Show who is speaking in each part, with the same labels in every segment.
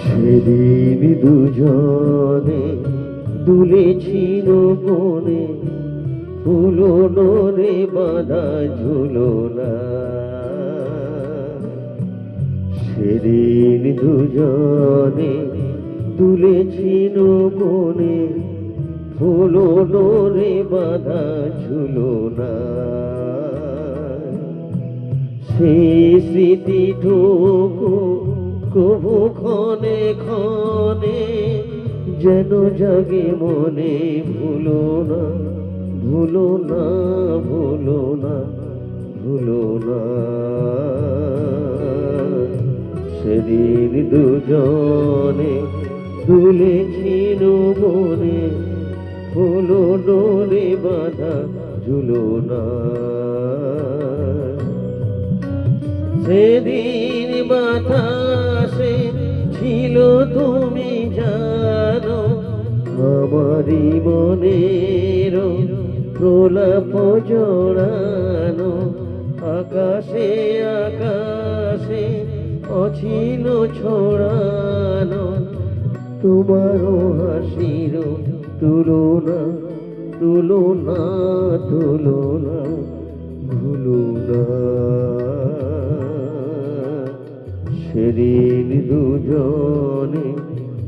Speaker 1: সেদিন দুজনে দুলেছিল বনে, ফুলনো রে বাঁধা ঝুলনা। সেদিন দুজনে দুলেছিল বনে, ফুলনো রে বাঁধা ঝুলনা। সেই স্মৃতিটুকু কবু ক্ষণে ক্ষণে যেন জাগে মনে, ভুলো না ভুলো না ভুলো না ভুলো না। সেদিন দুজনে দুলেছিল বনে, ফুলো ডোরে বাঁধা ঝুলনা। সেদিন বাতাসে ছিল তুমি জানো, আমারই মনের প্রলাপ জড়ানো। আকাশে আকাশে অছিল ছড়ানো, তোমারও হাসির তুলনা তুলনা তুলনা ভুলো না। সেদিন দুজনে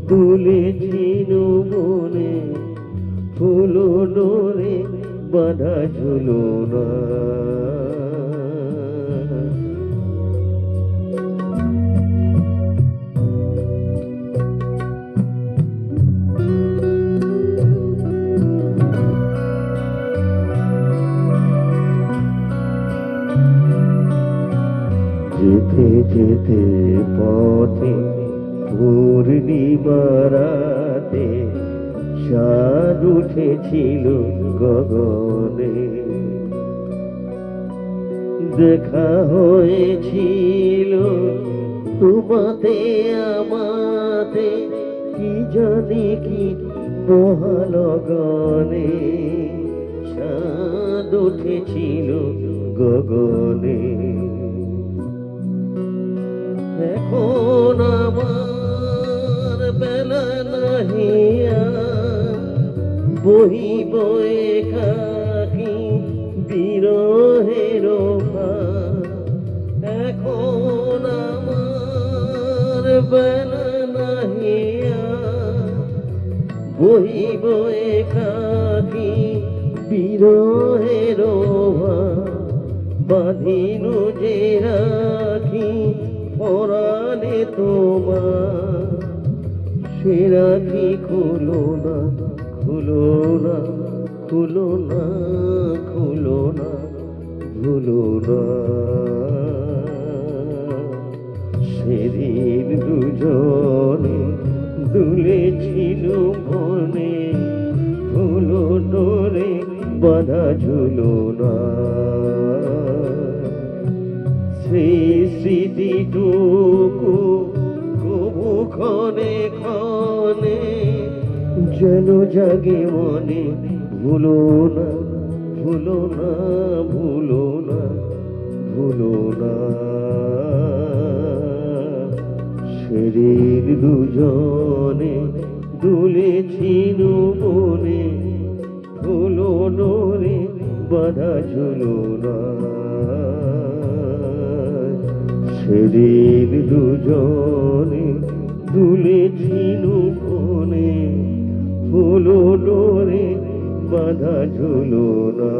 Speaker 1: দুলেছিল বনে, ফুলো ডোরে বাঁধা ঝুলনা। যেতে যেতে পথে পূর্ণিমা রাতে চাঁদ উঠেছিল গগনে। দেখা হয়েছিল তোমাতে আমাতে, কি জানি কি মহালগনে। চাঁদ উঠেছিল গগনে। এখন আমার বেলা নাহিয়া বহিব একাকী বিরহের ভার। এখন আমার বেলা নাহিয়া বহিব একাকী বিরহের ভার। বাঁধিনু যে রাখি পরাণে তোমার, সে রাখি খুলো না খুলো না খুলো না খুলো না ভুলো না। সেদিন দুজনে দুলেছিল বনে, ফুলো ডোরে বাঁধা ঝুলনা। সেই স্মৃতিটুকু কবু ক্ষণে ক্ষণে যেন জাগে মনে, ভুলো না ভুলো না ভুলো না ভুলো না। সেদিন দুজনে দুলেছিল বনে, ফুলো ডোরে বাঁধা ঝুলনা। সেদিন দুজনে দুলেছিল বনে, ফুলো ডোরে বাঁধা ঝুলনা।